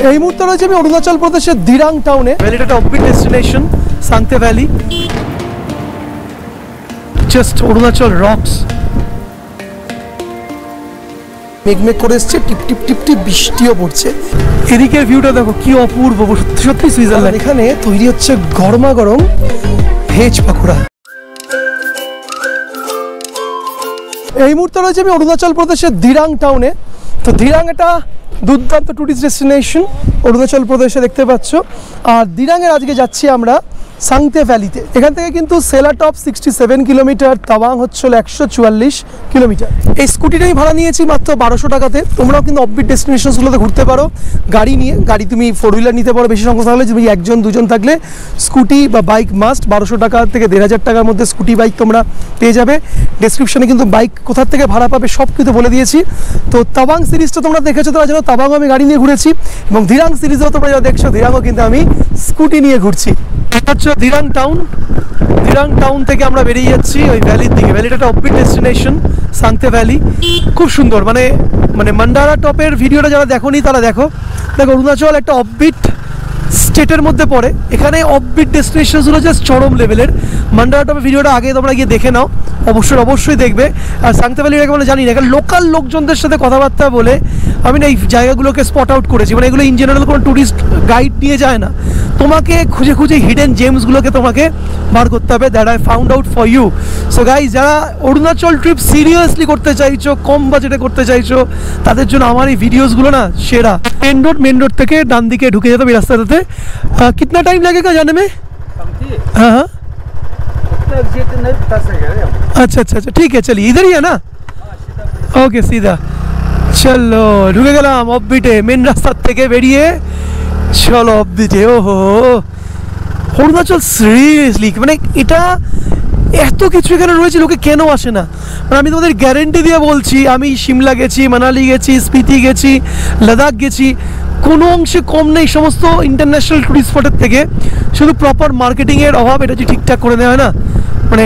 এই মুহূর্তে রয়েছে আমি অরুণাচল প্রদেশের দিরাং টাউনে। ভ্যালিটা একটা offbeat destination, Sangti valley, just Arunachal rocks. মেঘমেঘ করে এসছে, টিপ টিপ টিপ টিপ বৃষ্টিও পড়ছে। এদিকের ভিউটা দেখো কি অপূর্ব, সত্যি সত্যি সুইজারল্যান্ড। এখানে তৈরি হচ্ছে গরমা গরম ভেজ পাকোড়া। এই মুহূর্তে রয়েছে আমি অরুণাচল প্রদেশের দিরাং টাউনে। তো দিরাং একটা দুর্দান্ত টুরিস্ট ডেস্টিনেশন অরুণাচল প্রদেশে দেখতে পাচ্ছ। আর দিরাংয়ের আজকে যাচ্ছি আমরা সাংতে ভ্যালিতে। এখান থেকে কিন্তু সেলাটপ 67 কিলোমিটার, তাওয়াং হচ্ছে 144 কিলোমিটার। এই স্কুটিটা আমি ভাড়া নিয়েছি মাত্র 1200 টাকাতে। তোমরাও কিন্তু অফবিট ডেস্টিনেশনসগুলোতে ঘুরতে পারো গাড়ি নিয়ে। গাড়ি তুমি 4 হুইলার নিতে পারো বেশি সংখ্যক থাকলে, তুমি 1 জন 2 জন থাকলে স্কুটি বা বাইক মাস্ট। 1200 টাকা থেকে 1500 টাকার মধ্যে স্কুটি বাইক তোমরা পেয়ে যাবে। ডেসক্রিপশনে কিন্তু বাইক কোথা থেকে ভাড়া পাবে সব কিন্তু বলে দিয়েছি। তো তাওয়াং সিরিজটা তোমরা দেখেছো, তোমরা জানো তাওয়াংও আমি গাড়ি নিয়ে ঘুরেছি, এবং দিরাং সিরিজও তোমরা যা দেখছো দিরাংও কিন্তু আমি স্কুটি নিয়ে ঘুরছি। হচ্ছে দিরাং টাউন। দিরাং টাউন থেকে আমরা বেরিয়ে যাচ্ছি ওই ভ্যালির দিকে। ভ্যালিটা একটা অফবিট ডেস্টিনেশন, সাংতে ভ্যালি, খুব সুন্দর। মানে মান্ডারা টপের ভিডিওটা যারা দেখোনি তারা দেখো। অরুণাচল একটা অফবিট স্টেটের মধ্যে পড়ে, এখানে অফবিট ডেস্টিনেশনসগুলো জাস্ট চরম লেভেলের। মান্ডারা টপের ভিডিওটা আগে তোমরা গিয়ে দেখে নাও, অবশ্যই দেখবে। আর সাংতে ভ্যালির আগে মানে জানি না, এখানে লোকাল লোকজনদের সাথে কথাবার্তা বলে আমি না এই জায়গাগুলোকে স্পট আউট করেছি। মানে এগুলো ইন জেনারেল কোনো ট্যুরিস্ট গাইড নিয়ে যায় না, তোমাকে খুঁজে খুঁজে হিডেন জেমসগুলোকে তোমাকে বার করতে হবে। That I found out for you. So guys, যারা অরুণাচল ট্রিপ সিরিয়াসলি করতে চাইছো, কম বাজেটে করতে চাইছো, তাদের জন্য আমার এই ভিডিওসগুলো না সেরা। মেন রোড থেকে ডান দিকে ঢুকে যেতে হবে রাস্তাটাতে। कितना टाइम लगेगा जाने में? हाँ हाँ, अच्छा अच्छा अच्छा, ठीक है, चलिए इधर ही है ना। ओके, सीधा चलो, ঢুকে গেলাম অফবিটে। মেন রাস্তার থেকে বেরিয়ে চলো অফবিটে। ওহো, অরুণাচল সিরিয়াসলি মানে এটা এত কিছু এখানে রয়েছে, লোকে কেন আসে না? মানে আমি তোমাদের গ্যারেন্টি দিয়ে বলছি, আমি সিমলা গেছি, মানালি গেছি, স্পিতি গেছি, লাদাখ গেছি, কোনো অংশে কম নেই সমস্ত ইন্টারন্যাশনাল টুরিস্ট স্পটের থেকে। শুধু প্রপার মার্কেটিংয়ের অভাব, এটা যদি ঠিকঠাক করে দেওয়া হয় না, মানে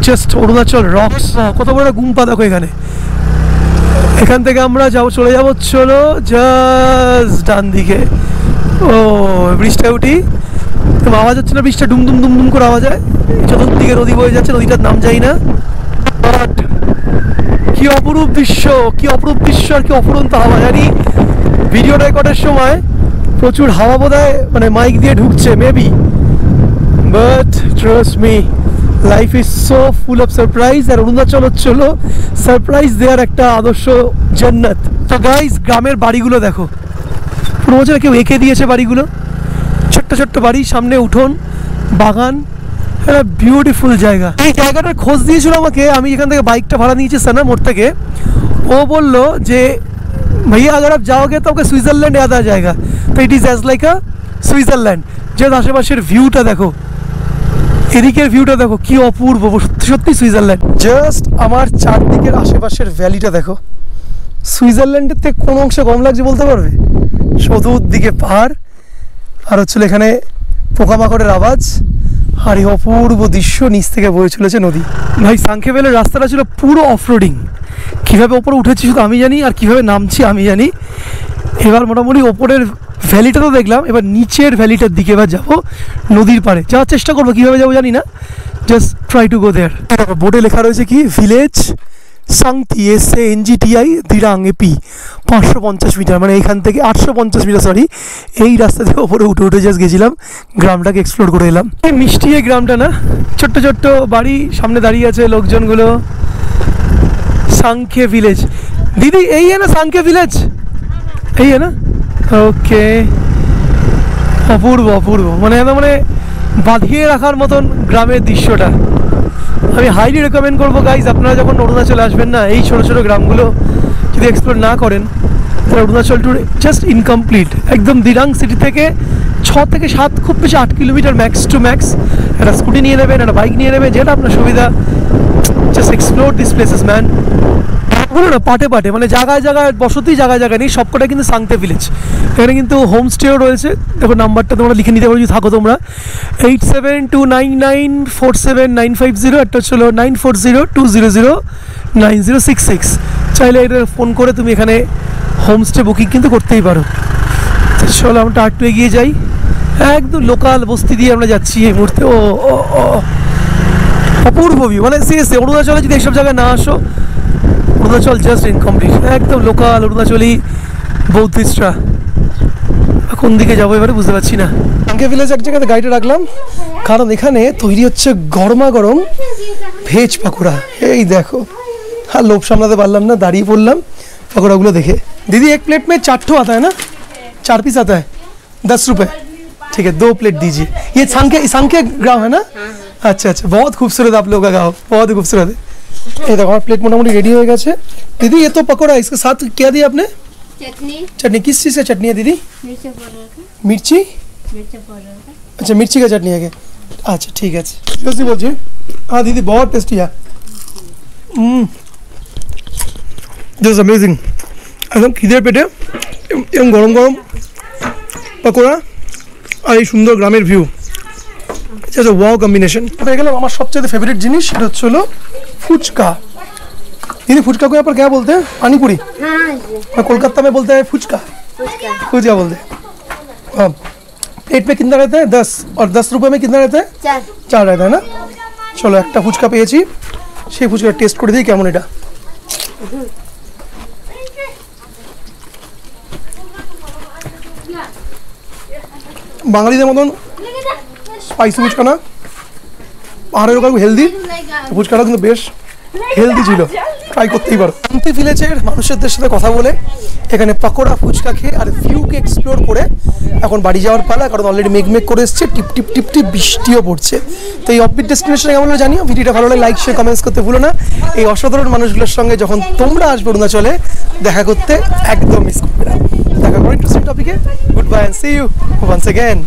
জাস্ট অরুণাচল রকস। কত বড় একটা গুম্পা দেখো এখানে। এখান থেকে আমরা চলে যাবো জাস্ট ডান দিকে। ও, ব্রিজটায় উঠি, আওয়াজ হচ্ছে না? ব্রিজটা ডুমডুম ডুমডুম করে আওয়াজ হয়। চতুর্দিকে নদী বয়ে যাচ্ছে, নদীটার নাম যাই না। বাট কি অপরূপ দৃশ্য, কি অপরূপ দৃশ্য, আর কি অপরন্ত হাওয়া। জানি ভিডিও রেকর্ডের সময় প্রচুর হাওয়া বোধহয় মানে মাইক দিয়ে ঢুকছে maybe, but trust me, life is so full of surprise. আর অরুণাচল হচ্ছিল সারপ্রাইজ দেওয়ার একটা আদর্শ জান্নাত। তো গাইজ, গ্রামের বাড়িগুলো দেখো, পুরো বছর কেউ এঁকে দিয়েছে বাড়িগুলো। ছোট্ট ছোট্ট বাড়ি, সামনে উঠোন, বাগান, একটা বিউটিফুল জায়গা। এই জায়গাটার খোঁজ দিয়েছিল আমাকে, আমি এখান থেকে বাইকটা ভাড়া নিয়েছি সানা মোড় থেকে। ও বললো যে भैया अगर आप जाओगे तो आपको स्विट्जरलैंड याद आ जाएगा। तो it is as like a Switzerland. যে আশেপাশের ভিউটা দেখো, এদিকের ভিউটা দেখো কি অপূর্ব, সত্যি সুইজারল্যান্ড। জাস্ট আমার চারদিকের আশেপাশের ভ্যালিটা দেখো, সুইজারল্যান্ডের থেকে কোন অংশে কম লাগছে বলতে পারবে? চতুর্দিকে পাহাড়, আর হচ্ছিল এখানে পোকামাকড়ের আওয়াজ, আর এই অপূর্ব দৃশ্য, নিচ থেকে বয়ে চলেছে নদী। ভাই, সাংখে ভ্যালির রাস্তাটা ছিল পুরো অফরোডিং। কীভাবে ওপরে উঠেছি শুধু আমি জানি, আর কীভাবে নামছি আমি জানি। এবার মোটামুটি ওপরের ভ্যালিটা তো দেখলাম, এবার নিচের ভ্যালিটার দিকে এবার যাবো, নদীর পাড়ে যাওয়ার চেষ্টা করবো। কীভাবে যাবো জানি না, just try to go there. বোর্ডে লেখা রয়েছে কি, village Sangti SANGTI Dirang AP 550 metre, মানে এইখান থেকে 850 মিটার, সরি। এই রাস্তা থেকে ওপরে উঠে জাস্ট গেছিলাম, গ্রামটাকে এক্সপ্লোর করে এলাম। এই মিষ্টি এই গ্রামটা না, ছোট্ট ছোট্ট বাড়ি, সামনে দাঁড়িয়ে আছে লোকজনগুলো। सांखे विलेज, दीदी यही है ना सांखे विलेज? यही है ना? ओके, अपूर्व अपूर्व, মানে একদম মানে বাঁধিয়ে রাখার মতন গ্রামের দৃশ্যটা। আমি হাইলি রেকমেন্ড করবো গাইজ, আপনারা যখন অরুণাচলে আসবেন না, এই ছোটো ছোটো গ্রামগুলো যদি এক্সপ্লোর না করেন, তাহলে অরুণাচল ট্যুর জাস্ট ইনকমপ্লিট। একদম দিরাং সিটি থেকে 6 থেকে 7, খুব বেশি 8 কিলোমিটার ম্যাক্স টু ম্যাক্স। একটা স্কুটি নিয়ে নেবেন, একটা বাইক নিয়ে নেবেন, যেটা আপনার সুবিধা। Just explore this places man. বলো না, পাটে পাটে, মানে জায়গায় জায়গায় বসতি, জায়গায় জায়গায় নেই, সবকটা কিন্তু সাংতে ভিলেজ। এখানে কিন্তু হোমস্টেও রয়েছে। দেখো নাম্বারটা তোমরা লিখে নিতে পারো যদি থাকো তোমরা, 8729947950, একটা হচ্ছিল 9402009066। চাইলে এটা ফোন করে তুমি এখানে হোমস্টে বুকিং কিন্তু করতেই পারো। চলো আমরা একটু এগিয়ে যাই, একদম লোকাল বস্তি দিয়ে আমরা যাচ্ছি এই মুহূর্তে। ও ও ও অপূর্ব ভিউ, মানে সিরিয়াসলি অরুণাচলে যদি এইসব জায়গায় না আসো, অরুণাচল জাস্ট ইনকমপ্লিট। একদম লোকাল অরুণাচলি বৌদ্ধিস্টরা। কোন দিকে যাবো এবারে বুঝতে পারছি না। আঙ্কে ভিলেজ এক জায়গাতে গাড়িটা রাখলাম, কারণ এখানে তৈরি হচ্ছে গরমা গরম ভেজ পাকোড়া। এই দেখো, हाँ लोभ सामलाते पारलाम ना, दाड़िए पड़लाम पकौड़ागुलो देखे। दीदी एक प्लेट में 4 ठो आता है ना, 4 पीस आता है, 10 रुपये। ठीक है 2 प्लेट दीजिए। ये सांख्य गाँव है ना? अच्छा अच्छा, बहुत खूबसूरत आप लोगों का गाँव, बहुत ही खूबसूरत है। ये देखो प्लेट मोटामोटी रेडी हो गया है। दीदी ये तो पकौड़ा है, इसके साथ क्या दिया आपने? चटनी। चटनी किस चीज़ का चटनी है दीदी? मिर्ची। अच्छा मिर्ची का चटनी है क्या? अच्छा ठीक है, सीरियसली बोलिए। हाँ दीदी बहुत टेस्टी है। दिस अमेजिंग, एकदम খিদের পেটে এবং গরম গরম পকোড়া আর এই সুন্দর গ্রামের ভিউ, ইটস আ ওয়াও কম্বিনেशन। পেয়ে গেলাম আমার সবচেয়ে ফেভারিট জিনিস, সেটা হচ্ছে ফুচকা। दीदी फुचका को यहाँ पर क्या बोलते हैं? पानी पूरी। हाँ कोलकाता में बोलते हैं फुचका, फुचका बोलते हैं। हाँ प्लेट पे कितना रहता है? 10, और 10 रुपये में कितना रहता है? 4 रहता है ना। चलो एक फुचका পেয়েছি, সেই ফুচকা টেস্ট করে দিই কেমন এটা। বাঙালিদের মতন স্পাইসি ফুচকা না, পাহাড়ের ওখানে হেলদি ফুচকাটা কিন্তু বেশ হেলদি ছিল, ট্রাই করতেই পারো। শান্তি ভিলেজের মানুষদের সাথে কথা বলে, এখানে পকোড়া ফুচকা খেয়ে আর ভিউকে এক্সপ্লোর করে এখন বাড়ি যাওয়ার পালা, কারণ অলরেডি মেঘ করে এসছে, টিপ টিপ টিপ টিপ বৃষ্টিও পড়ছে। তো এই অফবিট ডেস্টিনেশনে কেমন হলো জানিও, ভিডিওটা ভালো লাগলে লাইক শেয়ার কমেন্টস করতে ভুলো না। এই অসাধারণ মানুষগুলোর সঙ্গে যখন তোমরা আসবে অরুণাচলে দেখা করতে, একদম মিস করবে না। দেখা করো ইন্টারেস্টিং টপিকে। Good bye and see you once again.